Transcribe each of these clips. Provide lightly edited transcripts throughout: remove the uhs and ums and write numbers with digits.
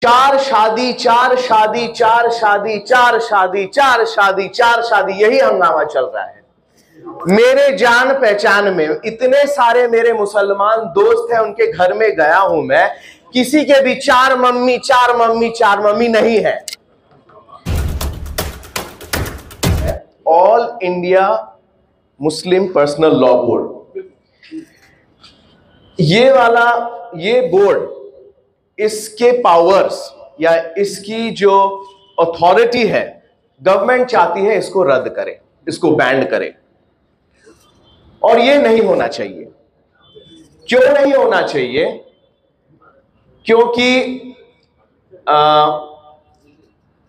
चार शादी, चार शादी, चार शादी, चार शादी, चार शादी, चार शादी, यही हंगामा चल रहा है। मेरे जान पहचान में इतने सारे मेरे मुसलमान दोस्त हैं, उनके घर में गया हूं मैं, किसी के भी चार मम्मी, चार मम्मी, चार मम्मी नहीं है। All India Muslim personal law board, ये बोर्ड, इसके पावर्स या इसकी जो अथॉरिटी है, गवर्नमेंट चाहती है इसको रद्द करे, इसको बैंड करे, और ये नहीं होना चाहिए। क्यों नहीं होना चाहिए? क्योंकि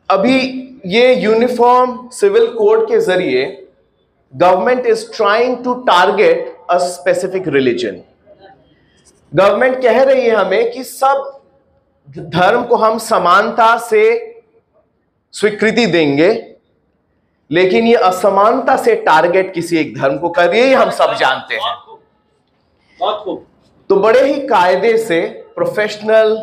अभी ये यूनिफॉर्म सिविल कोड के जरिए government is trying to target a specific religion. Government कह रही है हमें कि सब धर्म को हम समानता से स्वीकृति देंगे, लेकिन ये असमानता से टारगेट किसी एक धर्म को कर रही है, हम सब जानते हैं। तो बड़े ही कायदे से, प्रोफेशनल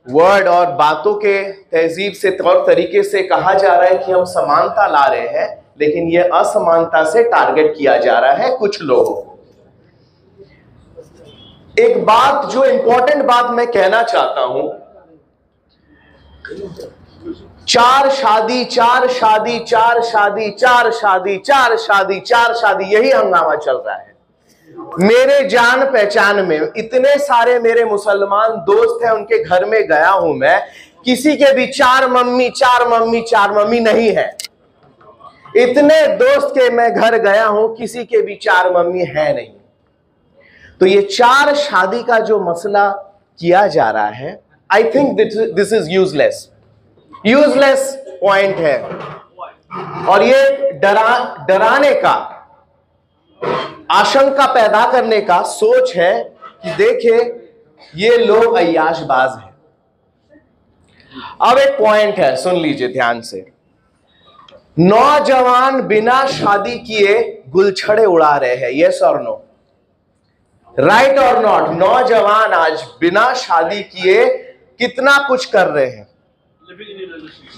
वर्ड और बातों के तहजीब से, तौर तरीके से कहा जा रहा है कि हम समानता ला रहे हैं, लेकिन ये असमानता से टारगेट किया जा रहा है कुछ लोगों को। एक बात, जो इंपॉर्टेंट बात मैं कहना चाहता हूं, चार शादी, चार शादी, चार शादी, चार शादी, चार शादी, चार शादी, यही हंगामा चल रहा है। मेरे जान पहचान में इतने सारे मेरे मुसलमान दोस्त हैं, उनके घर में गया हूं मैं, किसी के भी चार मम्मी, चार मम्मी, चार मम्मी नहीं है। इतने दोस्त के मैं घर गया हूं, किसी के भी चार मम्मी है नहीं। तो ये चार शादी का जो मसला किया जा रहा है, I think this is useless point है, और ये डराने का, आशंका पैदा करने का सोच है कि देखिए ये लोग अय्याशबाज हैं। अब एक पॉइंट है, सुन लीजिए ध्यान से। नौजवान बिना शादी किए गुलछड़े उड़ा रहे हैं, यस और नो, राइट और नॉट? नौजवान आज बिना शादी किए कितना कुछ कर रहे हैं,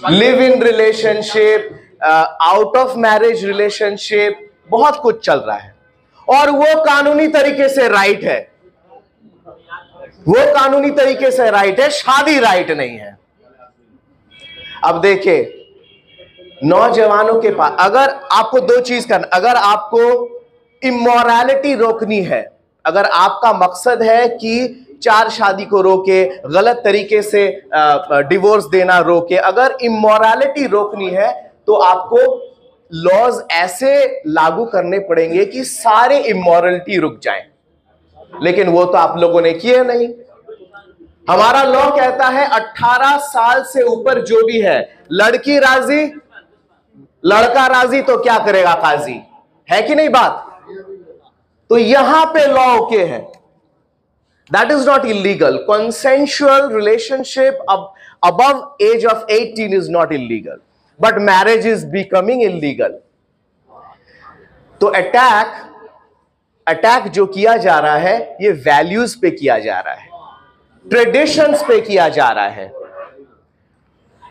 live in relationship, out of marriage relationship, बहुत कुछ चल रहा है, और वो कानूनी तरीके से राइट है, वो कानूनी तरीके से राइट है, शादी राइट नहीं है। अब देखिए, नौजवानों के पास, अगर आपको दो चीज करना, अगर आपको इमोरलिटी रोकनी है, अगर आपका मकसद है कि चार शादी को रोके, गलत तरीके से डिवोर्स देना रोके, अगर इमोरलिटी रोकनी है, तो आपको लॉज ऐसे लागू करने पड़ेंगे कि सारे इमोरलिटी रुक जाएं। लेकिन वो तो आप लोगों ने किए नहीं। हमारा लॉ कहता है 18 साल से ऊपर जो भी है, लड़की राजी, लड़का राजी, तो क्या करेगा काजी, है कि नहीं बात? तो यहां पे लॉ ओके है, that is not illegal. Consensual relationship above age of 18 is not illegal, but marriage is becoming illegal. तो अटैक जो किया जा रहा है, ये वैल्यूज पे किया जा रहा है, ट्रेडिशंस पे किया जा रहा है।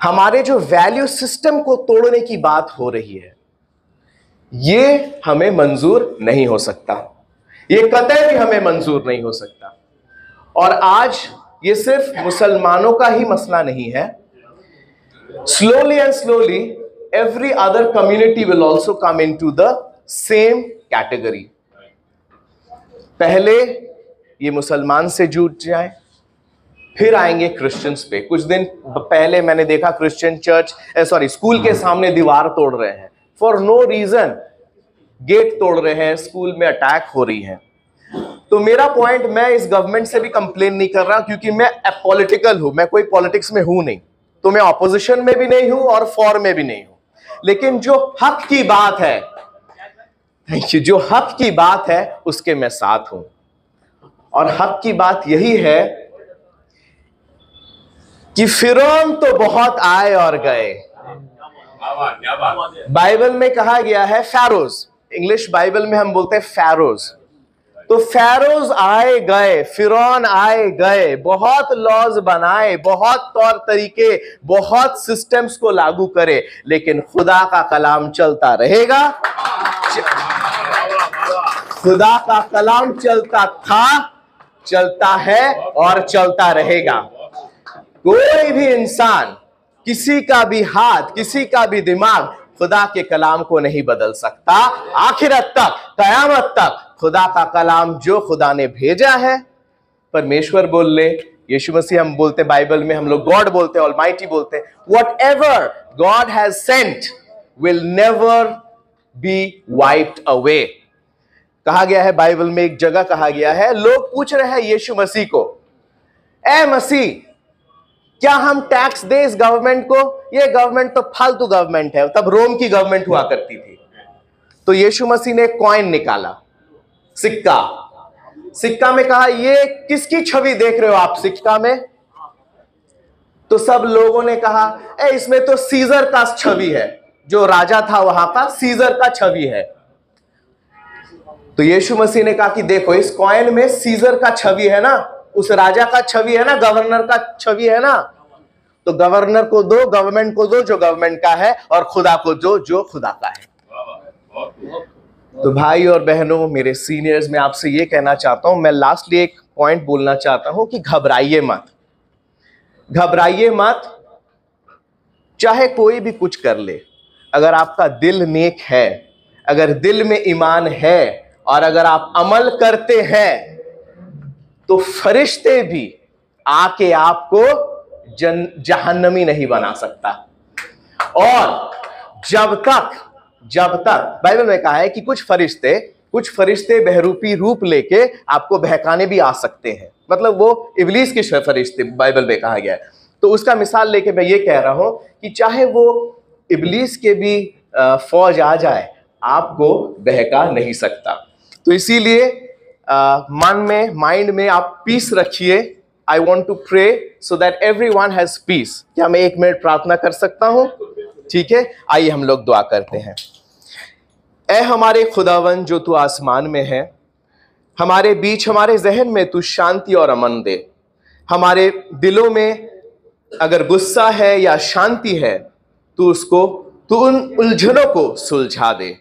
हमारे जो वैल्यू सिस्टम को तोड़ने की बात हो रही है, ये हमें मंजूर नहीं हो सकता, ये कतई भी हमें मंजूर नहीं हो सकता। और आज ये सिर्फ मुसलमानों का ही मसला नहीं है, slowly and slowly every other community will also come into the same category. पहले ये मुसलमान से जुट जाए, फिर आएंगे क्रिश्चियंस पे। कुछ दिन पहले मैंने देखा क्रिश्चियन स्कूल के सामने दीवार तोड़ रहे हैं, फॉर नो रीजन गेट तोड़ रहे हैं, स्कूल में अटैक हो रही है। तो मेरा पॉइंट, मैं इस गवर्नमेंट से भी कंप्लेन नहीं कर रहा, क्योंकि मैं अपॉलिटिकल हूं, मैं कोई पॉलिटिक्स में हूं नहीं, तो मैं ऑपोजिशन में भी नहीं हूं और फॉर में भी नहीं हूं। लेकिन जो हक की बात है, जो हक की बात है, उसके मैं साथ हूं। और हक की बात यही है कि फिरौन तो बहुत आए और गए। बाइबल में कहा गया है फैरोज, इंग्लिश बाइबल में हम बोलते हैं फैरोज, तो फैरोज आए गए, फिरौन आए गए, बहुत लॉज बनाए, बहुत तौर तरीके, बहुत सिस्टम्स को लागू करे, लेकिन खुदा का कलाम चलता रहेगा। खुदा का कलाम चलता था, चलता है और चलता रहेगा। कोई भी इंसान, किसी का भी हाथ, किसी का भी दिमाग खुदा के कलाम को नहीं बदल सकता। आखिरत तक, कयामत तक खुदा का कलाम जो खुदा ने भेजा है, परमेश्वर बोल ले, यीशु मसीह हम बोलते, बाइबल में हम लोग गॉड बोलते हैं, ऑलमाइटी बोलते हैं। Whatever God has sent will never be wiped away. कहा गया है बाइबल में, एक जगह कहा गया है, लोग पूछ रहे हैं यीशु मसीह को, ए मसीह, क्या हम टैक्स दे इस गवर्नमेंट को? ये गवर्नमेंट तो फालतू गवर्नमेंट है। तब रोम की गवर्नमेंट हुआ करती थी। तो यीशु मसीह ने कॉइन निकाला, सिक्का। सिक्का में कहा, ये किसकी छवि देख रहे हो आप सिक्का में? तो सब लोगों ने कहा, इसमें तो सीजर का छवि है, जो राजा था वहां का, सीजर का छवि है। तो यीशु मसीह ने कहा कि देखो, इस कॉइन में सीजर का छवि है ना, उस राजा का छवि है ना, गवर्नर का छवि है ना, तो गवर्नर को दो, गवर्नमेंट को दो जो गवर्नमेंट का है, और खुदा को दो जो खुदा का है। तो भाई और बहनों, मेरे सीनियर्स, मैं आपसे ये कहना चाहता हूं, मैं लास्टली एक पॉइंट बोलना चाहता हूं कि घबराइए मत, घबराइए मत। चाहे कोई भी कुछ कर ले, अगर आपका दिल नेक है, अगर दिल में ईमान है, और अगर आप अमल करते हैं, तो फरिश्ते भी आके आपको जहन्नमी नहीं बना सकता। और जब तक बाइबल में कहा है कि कुछ फरिश्ते बहरूपी रूप लेके आपको बहकाने भी आ सकते हैं, मतलब वो इब्लीस के फरिश्ते बाइबल में कहा गया है। तो उसका मिसाल लेके मैं ये कह रहा हूं कि चाहे वो इब्लीस के भी फौज आ जाए, आपको बहका नहीं सकता। तो इसीलिए माइंड में आप पीस रखिए। I want to pray so that everyone has peace. क्या मैं 1 मिनट प्रार्थना कर सकता हूं? ठीक है, आइए हम लोग दुआ करते हैं। ऐ हमारे खुदावन जो तू आसमान में है, हमारे बीच, हमारे जहन में तू शांति और अमन दे। हमारे दिलों में अगर गुस्सा है या शांति है, तू उन उलझनों को सुलझा दे।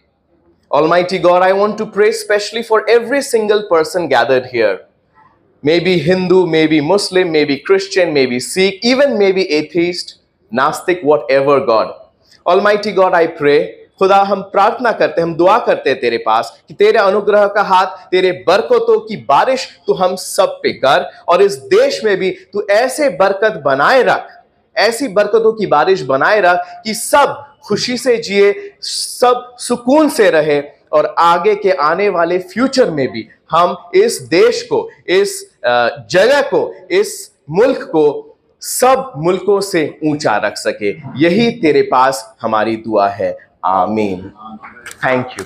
Almighty God, I want to pray especially for every single person gathered here. Maybe Hindu, maybe Muslim, maybe Christian, maybe Sikh, even maybe atheist, Gnostic, whatever God. Almighty God, I pray, खुदा हम प्रार्थना करते, हम दुआ करते हैं तेरे पास कि तेरे अनुग्रह का हाथ, तेरे बरकतों की बारिश तू हम सब पे कर, और इस देश में भी तू ऐसे बरकत बनाए रख, ऐसी बरकतों की बारिश बनाए रख कि सब खुशी से जिए, सब सुकून से रहे, और आगे के आने वाले फ्यूचर में भी हम इस देश को, इस जगह को, इस मुल्क को सब मुल्कों से ऊंचा रख सके। यही तेरे पास हमारी दुआ है। आमीन। Thank you.